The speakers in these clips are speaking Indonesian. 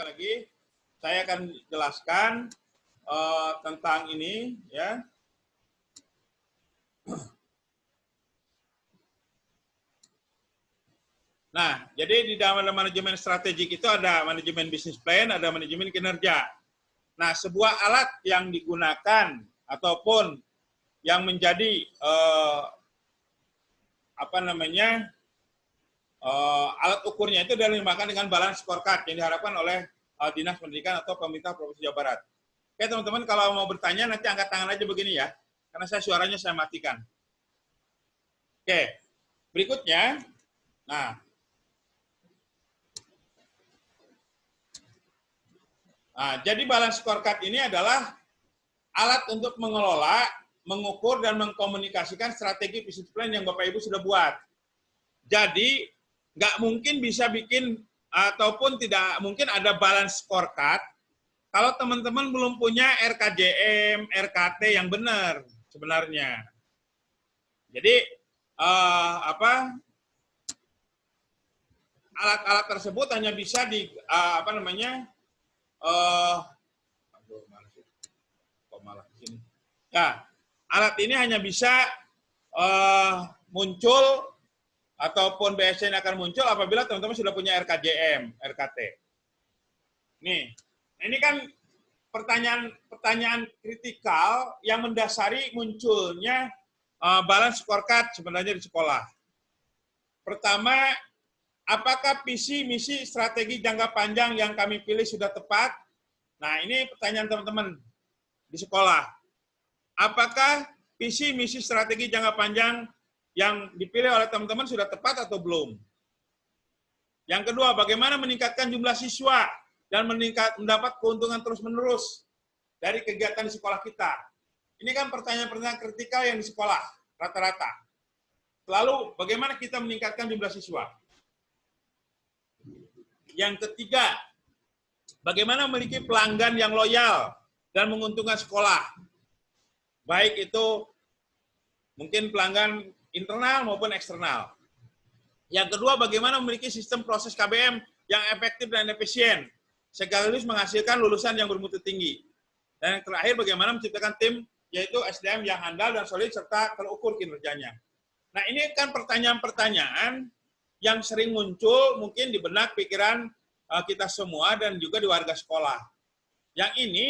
lagi saya akan jelaskan tentang ini ya. Nah, jadi di dalam manajemen strategik itu ada manajemen bisnis plan, ada manajemen kinerja. Nah, sebuah alat yang digunakan ataupun yang menjadi alat ukurnya itu dinamakan dengan balance scorecard yang diharapkan oleh Dinas Pendidikan atau pemerintah Provinsi Jawa Barat. Oke teman-teman, kalau mau bertanya nanti angkat tangan aja begini ya, karena suaranya saya matikan. Oke, berikutnya, nah jadi balance scorecard ini adalah alat untuk mengelola, mengukur, dan mengkomunikasikan strategi bisnis plan yang Bapak Ibu sudah buat. Jadi, nggak mungkin bisa bikin, ataupun tidak mungkin ada balance scorecard kalau teman-teman belum punya RKJM, RKT yang benar sebenarnya. Jadi, alat-alat tersebut hanya bisa di alat ini hanya bisa muncul ataupun BSN akan muncul apabila teman-teman sudah punya RKJM, RKT. Nih, ini kan pertanyaan kritikal yang mendasari munculnya balance scorecard sebenarnya di sekolah. Pertama, apakah visi, misi, strategi jangka panjang yang kami pilih sudah tepat? Nah, ini pertanyaan teman-teman di sekolah. Apakah visi, misi, strategi jangka panjang yang dipilih oleh teman-teman sudah tepat atau belum? Yang kedua, bagaimana meningkatkan jumlah siswa dan mendapat keuntungan terus-menerus dari kegiatan di sekolah kita? Ini kan pertanyaan-pertanyaan kritikal yang di sekolah, rata-rata. Lalu, bagaimana kita meningkatkan jumlah siswa? Yang ketiga, bagaimana memiliki pelanggan yang loyal dan menguntungkan sekolah? Baik itu mungkin pelanggan internal maupun eksternal. Yang kedua, bagaimana memiliki sistem proses KBM yang efektif dan efisien, sekaligus menghasilkan lulusan yang bermutu tinggi. Dan yang terakhir, bagaimana menciptakan tim, yaitu SDM yang handal dan solid, serta terukur kinerjanya. Nah, ini kan pertanyaan-pertanyaan yang sering muncul mungkin di benak pikiran kita semua dan juga di warga sekolah. Yang ini,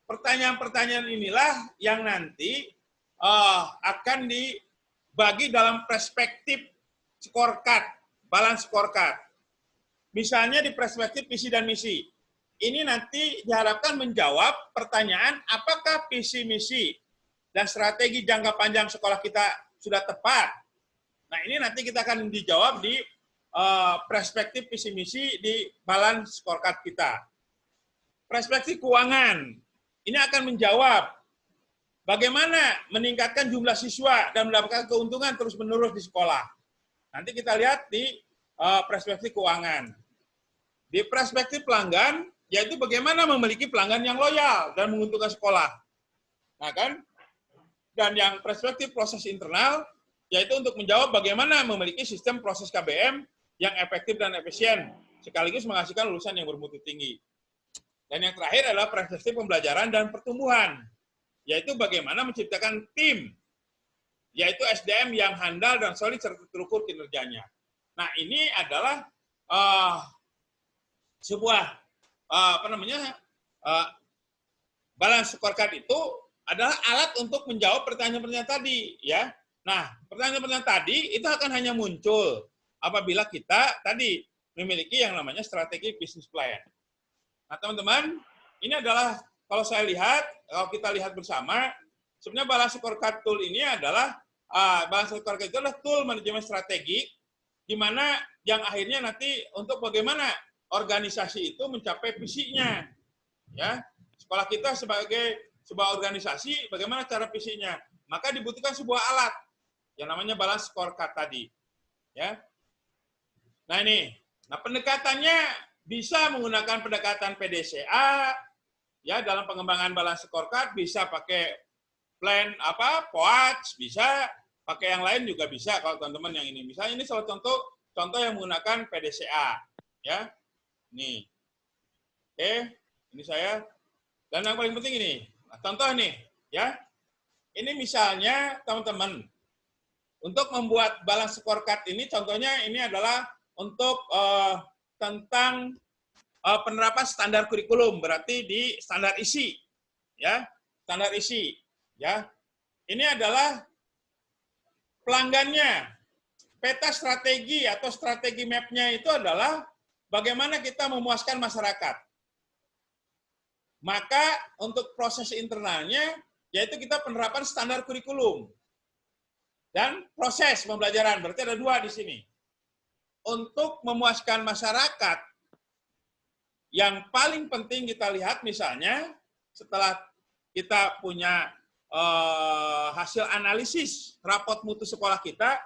pertanyaan-pertanyaan inilah yang nanti akan dibagi dalam perspektif scorecard, balance scorecard. Misalnya di perspektif visi dan misi. Ini nanti diharapkan menjawab pertanyaan apakah visi, misi, dan strategi jangka panjang sekolah kita sudah tepat. Nah, ini nanti kita akan dijawab di perspektif visi, misi di balance scorecard kita. Perspektif keuangan. Ini akan menjawab bagaimana meningkatkan jumlah siswa dan mendapatkan keuntungan terus-menerus di sekolah. Nanti kita lihat di perspektif keuangan. Di perspektif pelanggan, yaitu bagaimana memiliki pelanggan yang loyal dan menguntungkan sekolah. Nah kan? Dan yang perspektif proses internal, yaitu untuk menjawab bagaimana memiliki sistem proses KBM yang efektif dan efisien, sekaligus menghasilkan lulusan yang bermutu tinggi. Dan yang terakhir adalah perspektif pembelajaran dan pertumbuhan, yaitu bagaimana menciptakan tim, yaitu SDM yang handal dan solid serta terukur kinerjanya. Nah, ini adalah sebuah balance scorecard itu adalah alat untuk menjawab pertanyaan-pertanyaan tadi, ya. Nah, pertanyaan-pertanyaan tadi itu akan hanya muncul apabila kita tadi memiliki yang namanya strategi bisnis plan. Nah, teman-teman, ini adalah kalau saya lihat, kalau kita lihat bersama, sebenarnya balance scorecard tool ini adalah balance scorecard itu adalah tool manajemen strategik, di mana yang akhirnya nanti untuk bagaimana organisasi itu mencapai visinya, ya. Sekolah kita sebagai sebuah organisasi, bagaimana cara visinya? Maka dibutuhkan sebuah alat yang namanya balance scorecard tadi, ya. Nah ini, nah pendekatannya bisa menggunakan pendekatan PDCA, ya dalam pengembangan balance scorecard bisa pakai plan POAC, bisa pakai yang lain juga bisa kalau teman-teman yang ini. Misalnya ini salah contoh yang menggunakan PDCA, ya. Nih. Oke, ini saya. Dan yang paling penting ini, nah, contoh nih, ya. Ini misalnya teman-teman, untuk membuat balance scorecard ini, contohnya ini adalah untuk tentang penerapan standar kurikulum, berarti di standar isi, ya, standar isi, ya. Ini adalah pelanggannya. Peta strategi atau strategi map-nya itu adalah bagaimana kita memuaskan masyarakat. Maka untuk proses internalnya, yaitu kita penerapan standar kurikulum. Dan proses pembelajaran, berarti ada dua di sini. Untuk memuaskan masyarakat, yang paling penting kita lihat misalnya, setelah kita punya hasil analisis rapot mutu sekolah kita,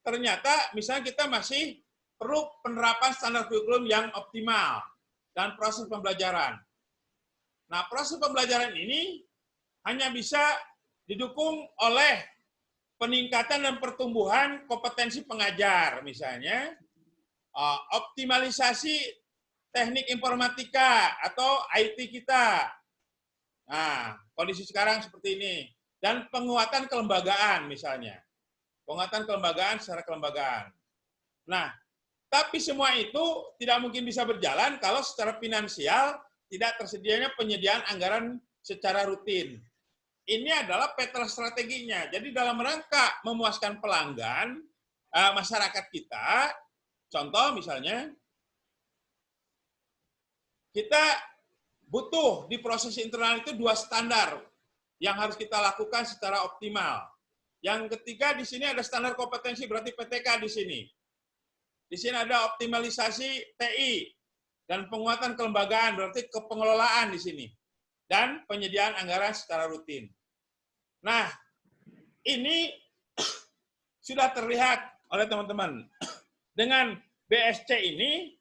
ternyata misalnya kita masih perlu penerapan standar kurikulum yang optimal dan proses pembelajaran. Nah, proses pembelajaran ini hanya bisa didukung oleh peningkatan dan pertumbuhan kompetensi pengajar, misalnya optimalisasi teknik informatika atau IT kita. Nah, kondisi sekarang seperti ini. Dan penguatan kelembagaan misalnya. Penguatan kelembagaan secara kelembagaan. Nah, tapi semua itu tidak mungkin bisa berjalan kalau secara finansial tidak tersedianya penyediaan anggaran secara rutin. Ini adalah peta strateginya. Jadi dalam rangka memuaskan pelanggan, masyarakat kita, contoh misalnya, kita butuh di proses internal itu dua standar yang harus kita lakukan secara optimal. Yang ketiga di sini ada standar kompetensi, berarti PTK di sini. Di sini ada optimalisasi TI dan penguatan kelembagaan, berarti kepengelolaan di sini. Dan penyediaan anggaran secara rutin. Nah, ini sudah terlihat oleh teman-teman. Dengan BSC ini,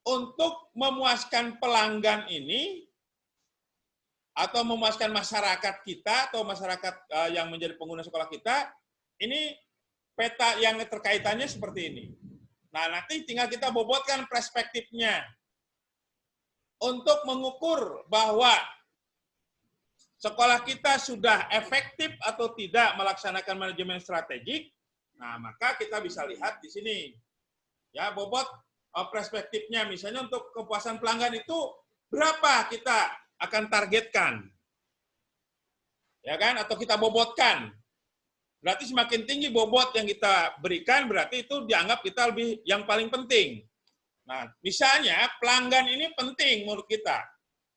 untuk memuaskan pelanggan ini, atau memuaskan masyarakat kita, atau masyarakat yang menjadi pengguna sekolah kita, ini peta yang terkaitannya seperti ini. Nah, nanti tinggal kita bobotkan perspektifnya. Untuk mengukur bahwa sekolah kita sudah efektif atau tidak melaksanakan manajemen strategik, nah maka kita bisa lihat di sini. Ya, bobot perspektifnya, misalnya untuk kepuasan pelanggan itu berapa kita akan targetkan, ya kan? Atau kita bobotkan. Berarti semakin tinggi bobot yang kita berikan, berarti itu dianggap kita lebih yang paling penting. Nah, misalnya pelanggan ini penting menurut kita,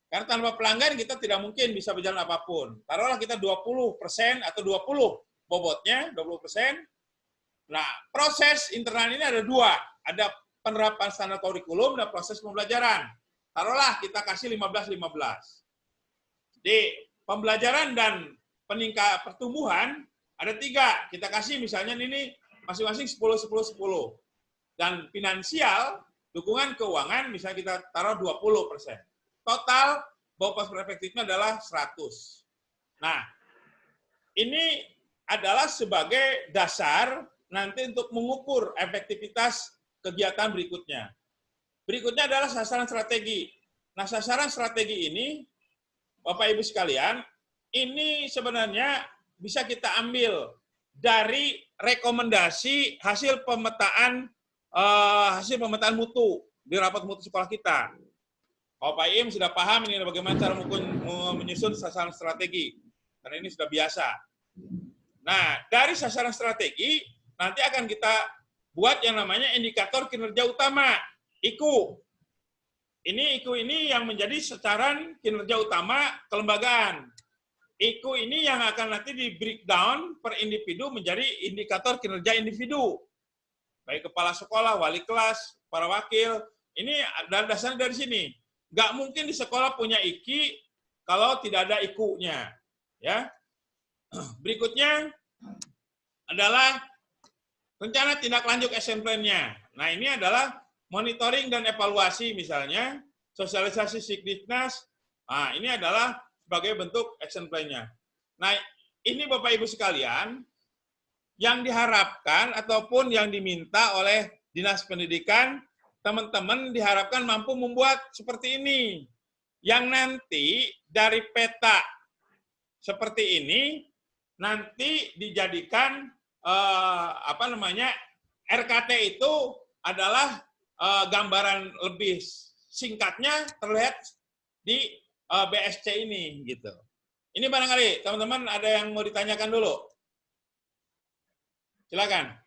karena tanpa pelanggan kita tidak mungkin bisa berjalan apapun. Taruhlah kita 20% atau 20 bobotnya, 20%. Nah, proses internal ini ada dua, ada penerapan standar kurikulum dan proses pembelajaran. Taruhlah kita kasih 15-15. Di pembelajaran dan peningkat pertumbuhan ada 3. Kita kasih misalnya ini masing-masing 10-10-10. Dan finansial, dukungan keuangan misalnya kita taruh 20%. Total bobot efektifnya adalah 100. Nah, ini adalah sebagai dasar nanti untuk mengukur efektivitas kegiatan berikutnya. Berikutnya adalah sasaran strategi. Nah, sasaran strategi ini, Bapak Ibu sekalian, ini sebenarnya bisa kita ambil dari rekomendasi hasil pemetaan mutu di rapat mutu sekolah kita. Bapak Im sudah paham ini bagaimana cara menyusun sasaran strategi, karena ini sudah biasa. Nah, dari sasaran strategi nanti akan kita buat yang namanya indikator kinerja utama, IKU. IKU ini yang menjadi sasaran kinerja utama kelembagaan. IKU ini yang akan nanti di breakdown per individu menjadi indikator kinerja individu. Baik kepala sekolah, wali kelas, para wakil, ini dasarnya dari sini. Nggak mungkin di sekolah punya IKI kalau tidak ada IKU-nya. Ya. Berikutnya adalah rencana tindak lanjut action plan-nya. Nah, ini adalah monitoring dan evaluasi misalnya, sosialisasi signifikas. Nah, ini adalah sebagai bentuk action plan-nya. Nah, ini Bapak Ibu sekalian, yang diharapkan ataupun yang diminta oleh Dinas Pendidikan teman-teman diharapkan mampu membuat seperti ini. Yang nanti dari peta seperti ini nanti dijadikan RKT itu adalah gambaran lebih singkatnya terlihat di BSC ini gitu. Ini barangkali teman-teman ada yang mau ditanyakan dulu. Silakan.